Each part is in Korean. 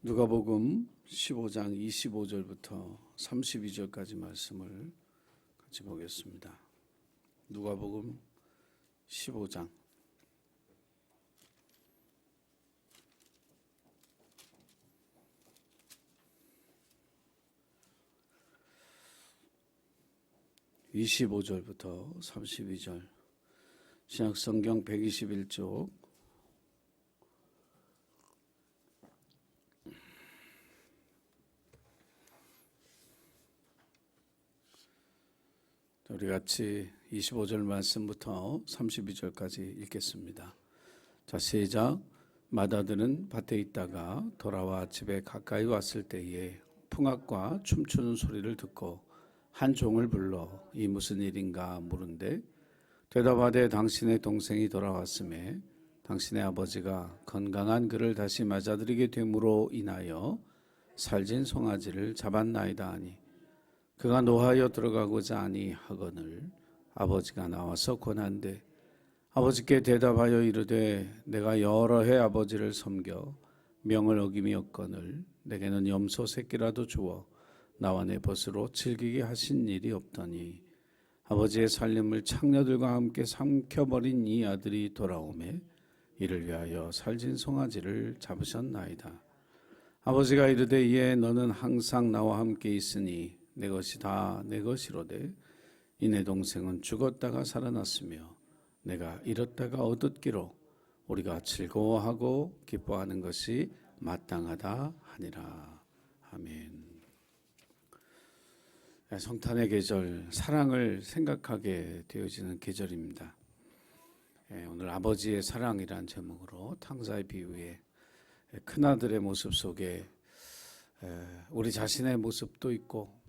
누가복음 15장 25절부터 32절까지 말씀을 같이 보겠습니다. 누가복음 15장 (25절부터) (32절) 신약성경 121쪽 우리 같이 25절 말씀부터 32절까지 읽겠습니다. 자, 시작. 마다들은 밭에 있다가 돌아와 집에 가까이 왔을 때에 풍악과 춤추는 소리를 듣고 한 종을 불러 이 무슨 일인가 물은데 대답하되 당신의 동생이 돌아왔음에 당신의 아버지가 건강한 그를 다시 맞아들이게 됨으로 인하여 살진 송아지를 잡았나이다 하니 그가 노하여 들어가고자 아니하거늘 아버지가 나와서 권한대 아버지께 대답하여 이르되 내가 여러 해 아버지를 섬겨 명을 어김이 없거늘 내게는 염소 새끼라도 주어 나와 내 벗으로 즐기게 하신 일이 없더니 아버지의 살림을 창녀들과 함께 삼켜버린 이 아들이 돌아오매 이를 위하여 살진 송아지를 잡으셨나이다. 아버지가 이르되 이에 너는 항상 나와 함께 있으니 내 것이 다 내 것이로되 이 내 동생은 죽었다가 살아났으며 내가 잃었다가 얻었기로 우리가 즐거워하고 기뻐하는 것이 마땅하다 하니라. 아멘. 성탄의 계절, 사랑을 생각하게 되어지는 계절입니다. 오늘 아버지의 사랑이란 제목으로 탕자의 비유에 큰아들의 모습 속에 우리 자신의 모습도 있고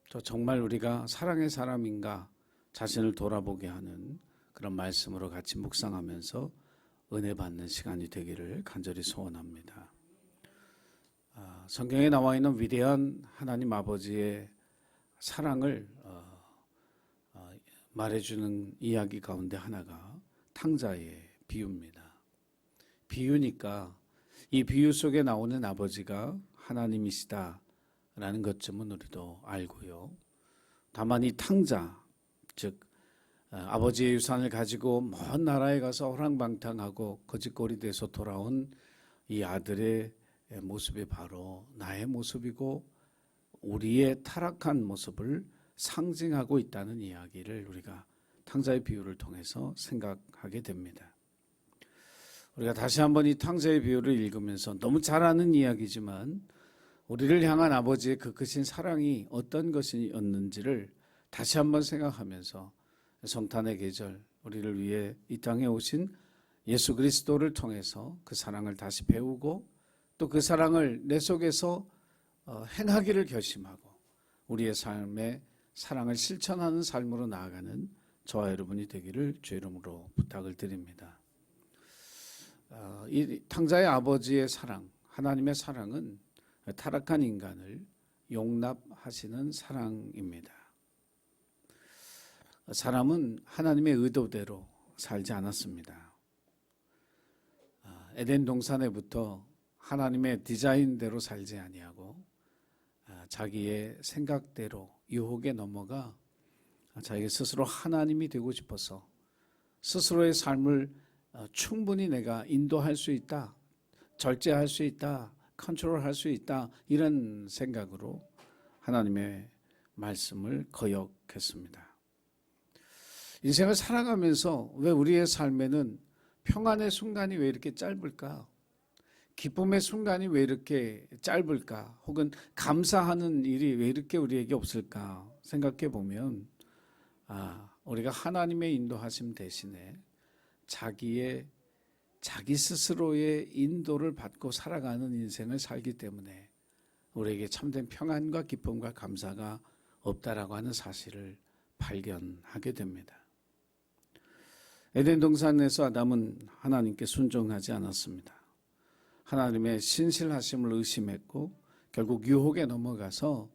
또 정말 우리가 사랑의 사람인가 자신을 돌아보게 하는 그런 말씀으로 같이 묵상하면서 은혜 받는 시간이 되기를 간절히 소원합니다. 성경에 나와 있는 위대한 하나님 아버지의 사랑을 말해주는 이야기 가운데 하나가 탕자의 비유입니다. 비유니까 이 비유 속에 나오는 아버지가 하나님이시다 라는 것쯤은 우리도 알고요. 다만 이 탕자, 즉 아버지의 유산을 가지고 먼 나라에 가서 호랑방탕하고 거짓골이 돼서 돌아온 이 아들의 모습이 바로 나의 모습이고 우리의 타락한 모습을 상징하고 있다는 이야기를 우리가 탕자의 비유를 통해서 생각하게 됩니다. 우리가 다시 한번 이 탕자의 비유를 읽으면서 너무 잘 아는 이야기지만 우리를 향한 아버지의 그 크신 사랑이 어떤 것이었는지를 다시 한번 생각하면서 성탄의 계절 우리를 위해 이 땅에 오신 예수 그리스도를 통해서 그 사랑을 다시 배우고 또 그 사랑을 내 속에서 행하기를 결심하고 우리의 삶에 사랑을 실천하는 삶으로 나아가는 저와 여러분이 되기를 주의 이름으로 부탁을 드립니다. 이 탕자의 아버지의 사랑, 하나님의 사랑은 타락한 인간을 용납하시는 사랑입니다. 사람은 하나님의 의도대로 살지 않았습니다. 에덴 동산에부터 하나님의 디자인대로 살지 아니하고 자기의 생각대로 유혹에 넘어가 자기 스스로 하나님이 되고 싶어서 스스로의 삶을 충분히 내가 인도할 수 있다, 절제할 수 있다, 컨트롤할 수 있다 이런 생각으로 하나님의 말씀을 거역했습니다. 인생을 살아가면서 왜 우리의 삶에는 평안의 순간이 왜 이렇게 짧을까? 기쁨의 순간이 왜 이렇게 짧을까? 혹은 감사하는 일이 왜 이렇게 우리에게 없을까? 생각해 보면 우리가 하나님의 인도하심 대신에 자기 스스로의 인도를 받고 살아가는 인생을 살기 때문에 우리에게 참된 평안과 기쁨과 감사가 없다라고 하는 사실을 발견하게 됩니다. 에덴 동산에서 아담은 하나님께 순종하지 않았습니다. 하나님의 신실하심을 의심했고 결국 유혹에 넘어가서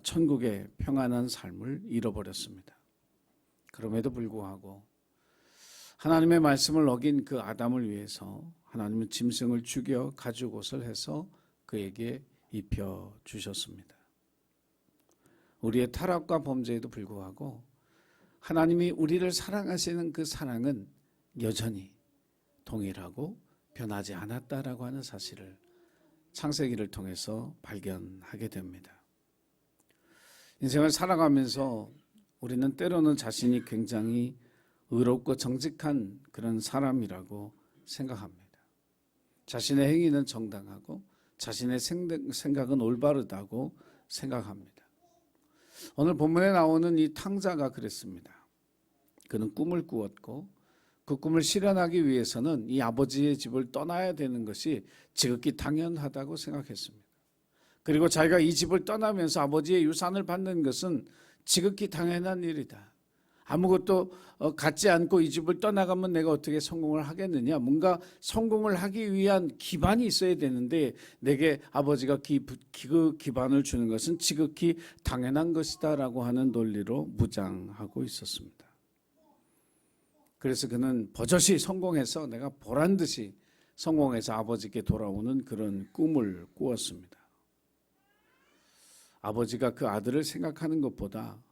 천국의 평안한 삶을 잃어버렸습니다. 그럼에도 불구하고 하나님의 말씀을 어긴 그 아담을 위해서 하나님은 짐승을 죽여 가죽옷을 해서 그에게 입혀 주셨습니다. 우리의 타락과 범죄에도 불구하고 하나님이 우리를 사랑하시는 그 사랑은 여전히 동일하고 변하지 않았다라고 하는 사실을 창세기를 통해서 발견하게 됩니다. 인생을 살아가면서 우리는 때로는 자신이 굉장히 의롭고 정직한 그런 사람이라고 생각합니다. 자신의 행위는 정당하고 자신의 생각은 올바르다고 생각합니다. 오늘 본문에 나오는 이 탕자가 그랬습니다. 그는 꿈을 꾸었고 그 꿈을 실현하기 위해서는 이 아버지의 집을 떠나야 되는 것이 지극히 당연하다고 생각했습니다. 그리고 자기가 이 집을 떠나면서 아버지의 유산을 받는 것은 지극히 당연한 일이다. 아무것도 갖지 않고 이 집을 떠나가면 내가 어떻게 성공을 하겠느냐. 뭔가 성공을 하기 위한 기반이 있어야 되는데 내게 아버지가 그 기반을 주는 것은 지극히 당연한 것이다 라고 하는 논리로 무장하고 있었습니다. 그래서 그는 버젓이 성공해서 내가 보란듯이 성공해서 아버지께 돌아오는 그런 꿈을 꾸었습니다. 아버지가 그 아들을 생각하는 것보다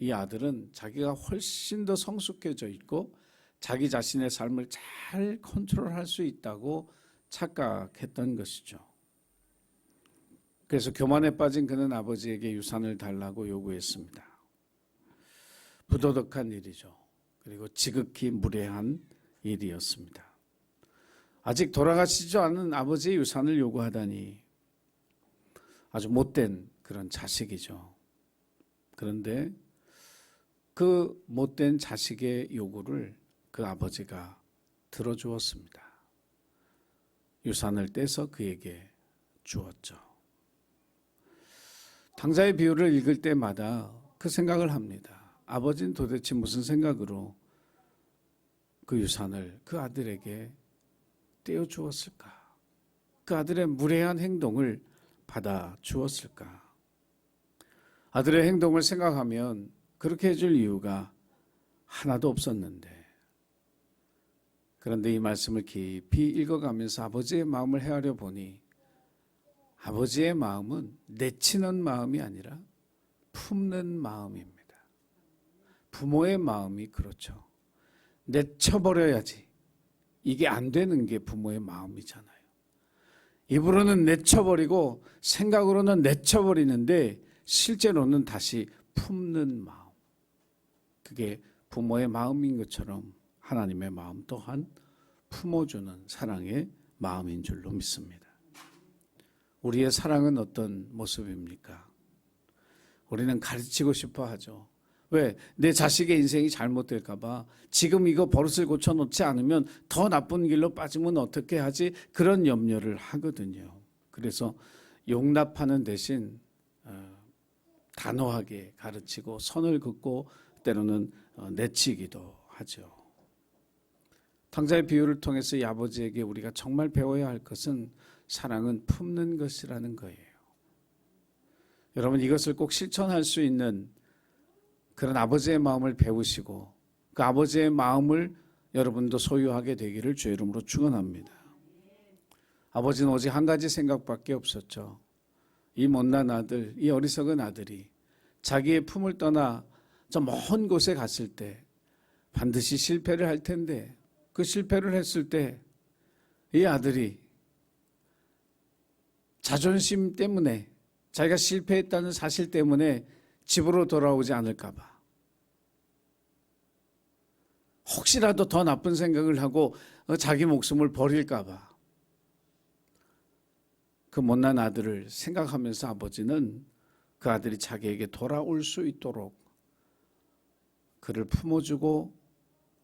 이 아들은 자기가 훨씬 더 성숙해져 있고 자기 자신의 삶을 잘 컨트롤할 수 있다고 착각했던 것이죠. 그래서 교만에 빠진 그는 아버지에게 유산을 달라고 요구했습니다. 부도덕한 일이죠. 그리고 지극히 무례한 일이었습니다. 아직 돌아가시지 않은 아버지의 유산을 요구하다니 아주 못된 그런 자식이죠. 그런데 그 못된 자식의 요구를 그 아버지가 들어주었습니다. 유산을 떼서 그에게 주었죠. 탕자의 비유를 읽을 때마다 그 생각을 합니다. 아버지는 도대체 무슨 생각으로 그 유산을 그 아들에게 떼어주었을까? 그 아들의 무례한 행동을 받아 주었을까? 아들의 행동을 생각하면 그렇게 해줄 이유가 하나도 없었는데, 그런데 이 말씀을 깊이 읽어가면서 아버지의 마음을 헤아려 보니 아버지의 마음은 내치는 마음이 아니라 품는 마음입니다. 부모의 마음이 그렇죠. 내쳐버려야지. 이게 안 되는 게 부모의 마음이잖아요. 입으로는 내쳐버리고 생각으로는 내쳐버리는데 실제로는 다시 품는 마음. 그게 부모의 마음인 것처럼 하나님의 마음 또한 품어주는 사랑의 마음인 줄로 믿습니다. 우리의 사랑은 어떤 모습입니까? 우리는 가르치고 싶어 하죠. 왜? 내 자식의 인생이 잘못될까 봐 지금 이거 버릇을 고쳐놓지 않으면 더 나쁜 길로 빠지면 어떻게 하지? 그런 염려를 하거든요. 그래서 용납하는 대신 단호하게 가르치고 선을 긋고 때로는 내치기도 하죠. 탕자의 비유를 통해서 이 아버지에게 우리가 정말 배워야 할 것은 사랑은 품는 것이라는 거예요. 여러분, 이것을 꼭 실천할 수 있는 그런 아버지의 마음을 배우시고 그 아버지의 마음을 여러분도 소유하게 되기를 주의 이름으로 축원합니다. 아버지는 오직 한 가지 생각밖에 없었죠. 이 못난 아들, 이 어리석은 아들이 자기의 품을 떠나 저 먼 곳에 갔을 때 반드시 실패를 할 텐데, 그 실패를 했을 때 이 아들이 자존심 때문에, 자기가 실패했다는 사실 때문에 집으로 돌아오지 않을까 봐, 혹시라도 더 나쁜 생각을 하고 자기 목숨을 버릴까 봐, 그 못난 아들을 생각하면서 아버지는 그 아들이 자기에게 돌아올 수 있도록 그를 품어주고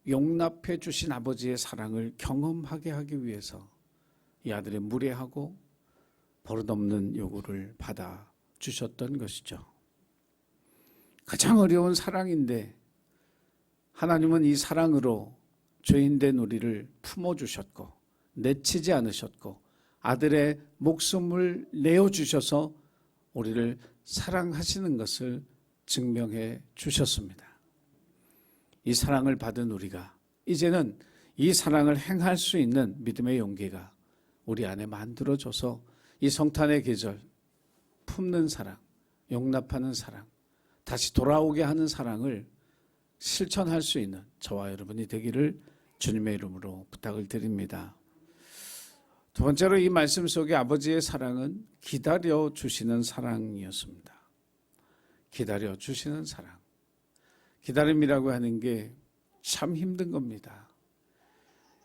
용납해 주신 아버지의 사랑을 경험하게 하기 위해서 이 아들의 무례하고 버릇없는 요구를 받아 주셨던 것이죠. 가장 어려운 사랑인데 하나님은 이 사랑으로 죄인된 우리를 품어주셨고 내치지 않으셨고 아들의 목숨을 내어주셔서 우리를 사랑하시는 것을 증명해 주셨습니다. 이 사랑을 받은 우리가 이제는 이 사랑을 행할 수 있는 믿음의 용기가 우리 안에 만들어져서 이 성탄의 계절, 품는 사랑, 용납하는 사랑, 다시 돌아오게 하는 사랑을 실천할 수 있는 저와 여러분이 되기를 주님의 이름으로 부탁을 드립니다. 두 번째로 이 말씀 속에 아버지의 사랑은 기다려 주시는 사랑이었습니다. 기다려 주시는 사랑. 기다림이라고 하는 게 참 힘든 겁니다.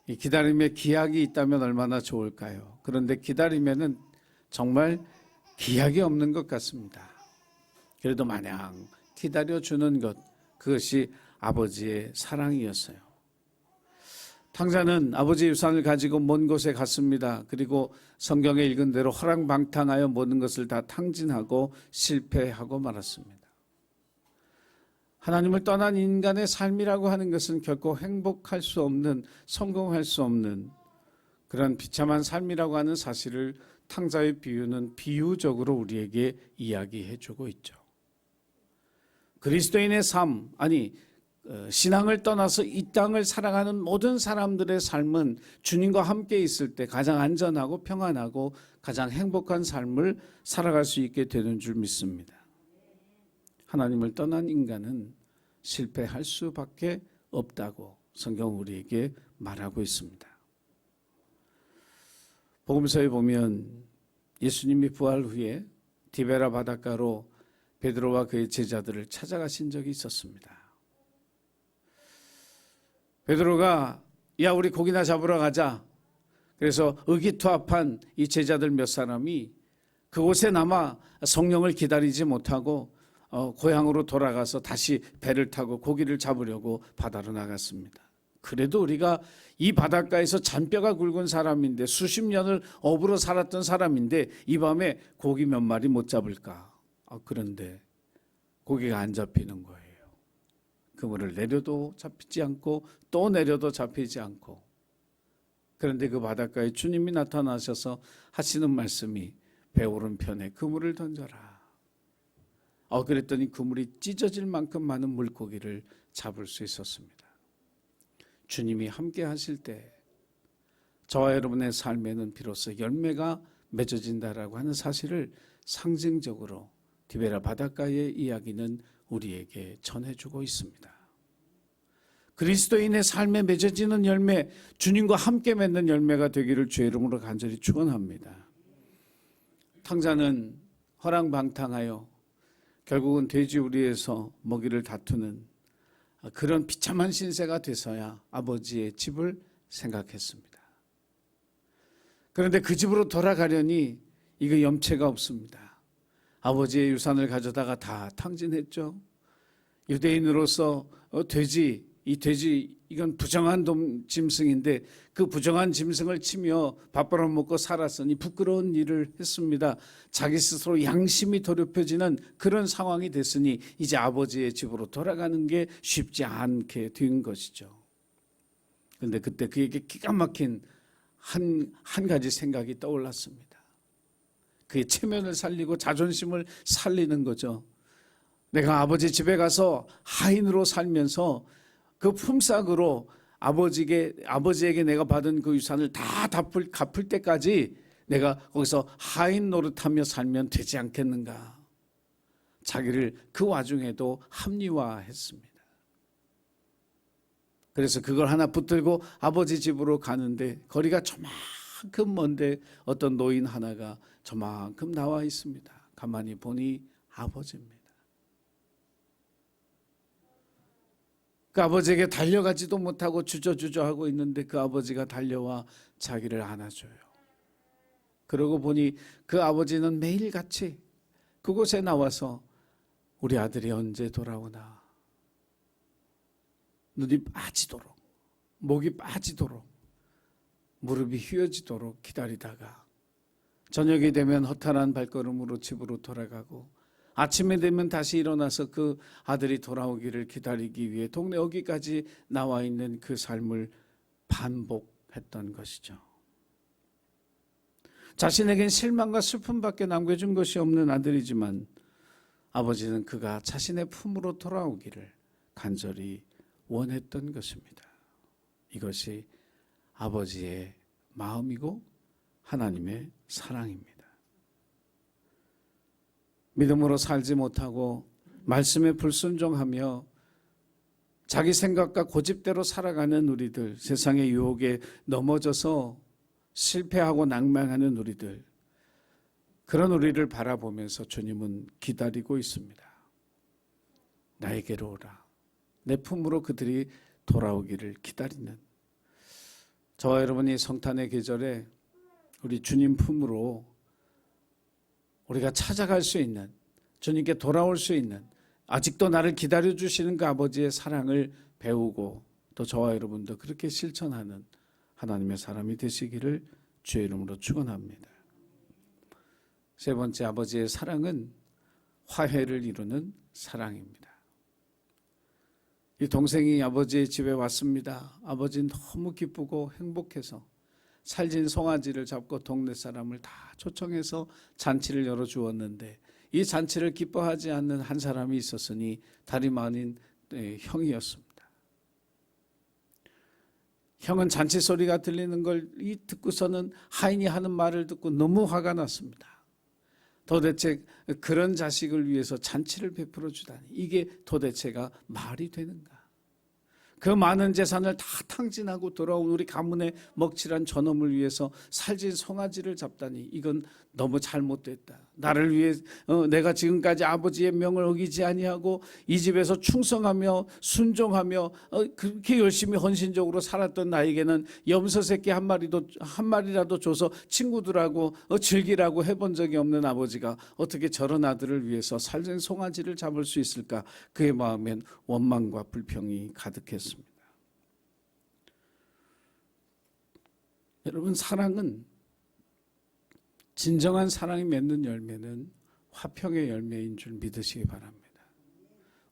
이 기다림에 기약이 있다면 얼마나 좋을까요? 그런데 기다리면은 정말 기약이 없는 것 같습니다. 그래도 마냥 기다려주는 것, 그것이 아버지의 사랑이었어요. 탕자는 아버지의 유산을 가지고 먼 곳에 갔습니다. 그리고 성경에 읽은 대로 허랑방탕하여 모든 것을 다 탕진하고 실패하고 말았습니다. 하나님을 떠난 인간의 삶이라고 하는 것은 결코 행복할 수 없는, 성공할 수 없는 그런 비참한 삶이라고 하는 사실을 탕자의 비유는 비유적으로 우리에게 이야기해 주고 있죠. 그리스도인의 삶, 신앙을 떠나서 이 땅을 살아가는 모든 사람들의 삶은 주님과 함께 있을 때 가장 안전하고 평안하고 가장 행복한 삶을 살아갈 수 있게 되는 줄 믿습니다. 하나님을 떠난 인간은 실패할 수밖에 없다고 성경 우리에게 말하고 있습니다. 복음서에 보면 예수님이 부활 후에 디베라 바닷가로 베드로와 그의 제자들을 찾아가신 적이 있었습니다. 베드로가 야 우리 고기나 잡으러 가자. 그래서 의기투합한 이 제자들 몇 사람이 그곳에 남아 성령을 기다리지 못하고 고향으로 돌아가서 다시 배를 타고 고기를 잡으려고 바다로 나갔습니다. 그래도 우리가 이 바닷가에서 잔뼈가 굵은 사람인데 수십 년을 어부로 살았던 사람인데 이 밤에 고기 몇 마리 못 잡을까? 그런데 고기가 안 잡히는 거예요. 그물을 내려도 잡히지 않고 또 내려도 잡히지 않고. 그런데 그 바닷가에 주님이 나타나셔서 하시는 말씀이 배 오른편에 그물을 던져라. 그랬더니 그물이 찢어질 만큼 많은 물고기를 잡을 수 있었습니다. 주님이 함께 하실 때 저와 여러분의 삶에는 비로소 열매가 맺어진다라고 하는 사실을 상징적으로 디베라 바닷가의 이야기는 우리에게 전해주고 있습니다. 그리스도인의 삶에 맺어지는 열매, 주님과 함께 맺는 열매가 되기를 주의 이름으로 간절히 축원합니다. 탕자는 허랑방탕하여 결국은 돼지우리에서 먹이를 다투는 그런 비참한 신세가 돼서야 아버지의 집을 생각했습니다. 그런데 그 집으로 돌아가려니 이거 염치가 없습니다. 아버지의 유산을 가져다가 다 탕진했죠. 유대인으로서 이 돼지 이건 부정한 짐승인데 그 부정한 짐승을 치며 밥 벌어먹고 살았으니 부끄러운 일을 했습니다. 자기 스스로 양심이 더럽혀지는 그런 상황이 됐으니 이제 아버지의 집으로 돌아가는 게 쉽지 않게 된 것이죠. 그런데 그때 그에게 기가 막힌 한 가지 생각이 떠올랐습니다. 그의 체면을 살리고 자존심을 살리는 거죠. 내가 아버지 집에 가서 하인으로 살면서 그 품삯으로 아버지에게 내가 받은 그 유산을 다 갚을 때까지 내가 거기서 하인 노릇하며 살면 되지 않겠는가. 자기를 그 와중에도 합리화했습니다. 그래서 그걸 하나 붙들고 아버지 집으로 가는데 거리가 저만큼 먼데 어떤 노인 하나가 저만큼 나와 있습니다. 가만히 보니 아버지입니다. 그 아버지에게 달려가지도 못하고 주저주저하고 있는데 그 아버지가 달려와 자기를 안아줘요. 그러고 보니 그 아버지는 매일같이 그곳에 나와서 우리 아들이 언제 돌아오나, 눈이 빠지도록, 목이 빠지도록, 무릎이 휘어지도록 기다리다가 저녁이 되면 허탈한 발걸음으로 집으로 돌아가고 아침에 되면 다시 일어나서 그 아들이 돌아오기를 기다리기 위해 동네 어귀까지 나와 있는 그 삶을 반복했던 것이죠. 자신에겐 실망과 슬픔밖에 남겨준 것이 없는 아들이지만 아버지는 그가 자신의 품으로 돌아오기를 간절히 원했던 것입니다. 이것이 아버지의 마음이고 하나님의 사랑입니다. 믿음으로 살지 못하고 말씀에 불순종하며 자기 생각과 고집대로 살아가는 우리들, 세상의 유혹에 넘어져서 실패하고 낭망하는 우리들, 그런 우리를 바라보면서 주님은 기다리고 있습니다. 나에게로 오라. 내 품으로 그들이 돌아오기를 기다리는, 저와 여러분이 성탄의 계절에 우리 주님 품으로 우리가 찾아갈 수 있는, 주님께 돌아올 수 있는, 아직도 나를 기다려주시는 그 아버지의 사랑을 배우고 또 저와 여러분도 그렇게 실천하는 하나님의 사람이 되시기를 주의 이름으로 축원합니다. 세 번째, 아버지의 사랑은 화해를 이루는 사랑입니다. 이 동생이 아버지의 집에 왔습니다. 아버지는 너무 기쁘고 행복해서 살진 송아지를 잡고 동네 사람을 다 초청해서 잔치를 열어주었는데, 이 잔치를 기뻐하지 않는 한 사람이 있었으니 다름 아닌 형이었습니다. 형은 잔치 소리가 들리는 걸 듣고서는 하인이 하는 말을 듣고 너무 화가 났습니다. 도대체 그런 자식을 위해서 잔치를 베풀어 주다니, 이게 도대체가 말이 되는가? 그 많은 재산을 다 탕진하고 돌아온 우리 가문의 먹칠한 저놈을 위해서 살진 송아지를 잡다니, 이건 너무 잘못됐다. 나를 위해 내가 지금까지 아버지의 명을 어기지 아니하고 이 집에서 충성하며 순종하며 그렇게 열심히 헌신적으로 살았던 나에게는 염소 새끼 한 마리라도 줘서 친구들하고 즐기라고 해본 적이 없는 아버지가 어떻게 저런 아들을 위해서 살진 송아지를 잡을 수 있을까? 그의 마음엔 원망과 불평이 가득했습니다. 여러분, 사랑은, 진정한 사랑이 맺는 열매는 화평의 열매인 줄 믿으시기 바랍니다.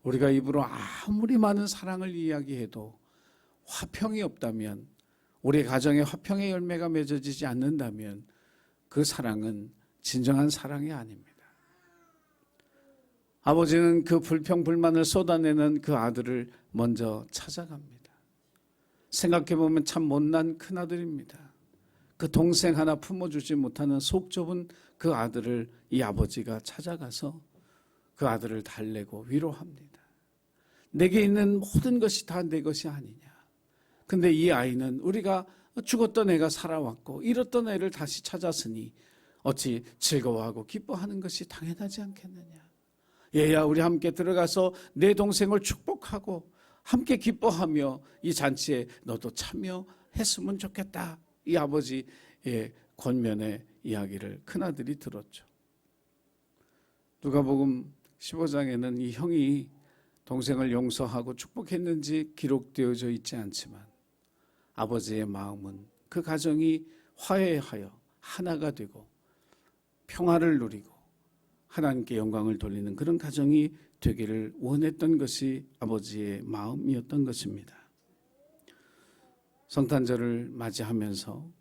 우리가 입으로 아무리 많은 사랑을 이야기해도 화평이 없다면, 우리 가정에 화평의 열매가 맺어지지 않는다면 그 사랑은 진정한 사랑이 아닙니다. 아버지는 그 불평불만을 쏟아내는 그 아들을 먼저 찾아갑니다. 생각해보면 참 못난 큰아들입니다. 그 동생 하나 품어주지 못하는 속 좁은 그 아들을 이 아버지가 찾아가서 그 아들을 달래고 위로합니다. 내게 있는 모든 것이 다 내 것이 아니냐. 근데 이 아이는 우리가 죽었던 애가 살아왔고 잃었던 애를 다시 찾았으니 어찌 즐거워하고 기뻐하는 것이 당연하지 않겠느냐. 얘야, 우리 함께 들어가서 내 동생을 축복하고 함께 기뻐하며 이 잔치에 너도 참여했으면 좋겠다. 이 아버지의 권면의 이야기를 큰아들이 들었죠. 누가복음 15장에는 이 형이 동생을 용서하고 축복했는지 기록되어져 있지 않지만 아버지의 마음은 그 가정이 화해하여 하나가 되고 평화를 누리고 하나님께 영광을 돌리는 그런 가정이 되기를 원했던 것이 아버지의 마음이었던 것입니다. 성탄절을 맞이하면서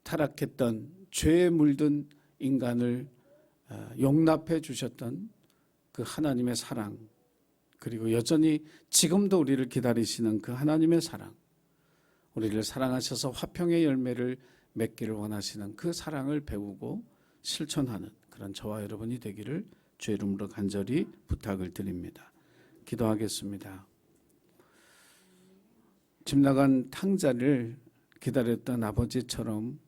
타락했던 죄에 물든 인간을 용납해 주셨던 그 하나님의 사랑, 그리고 여전히 지금도 우리를 기다리시는 그 하나님의 사랑, 우리를 사랑하셔서 화평의 열매를 맺기를 원하시는 그 사랑을 배우고 실천하는 그런 저와 여러분이 되기를 주의 이름으로 간절히 부탁을 드립니다. 기도하겠습니다. 집 나간 탕자를 기다렸던 아버지처럼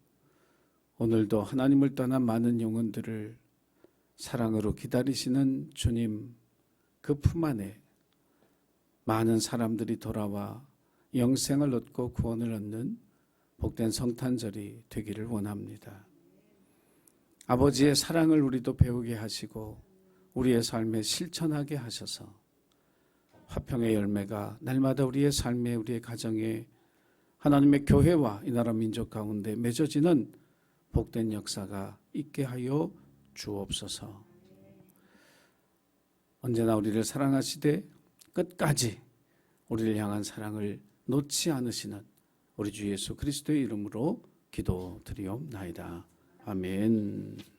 오늘도 하나님을 떠난 많은 영혼들을 사랑으로 기다리시는 주님, 그 품 안에 많은 사람들이 돌아와 영생을 얻고 구원을 얻는 복된 성탄절이 되기를 원합니다. 아버지의 사랑을 우리도 배우게 하시고 우리의 삶에 실천하게 하셔서 화평의 열매가 날마다 우리의 삶에, 우리의 가정에, 하나님의 교회와 이 나라 민족 가운데 맺어지는 복된 역사가 있게 하여 주옵소서. 언제나 우리를 사랑하시되 끝까지 우리를 향한 사랑을 놓지 않으시는 우리 주 예수 그리스도의 이름으로 기도드리옵나이다. 아멘.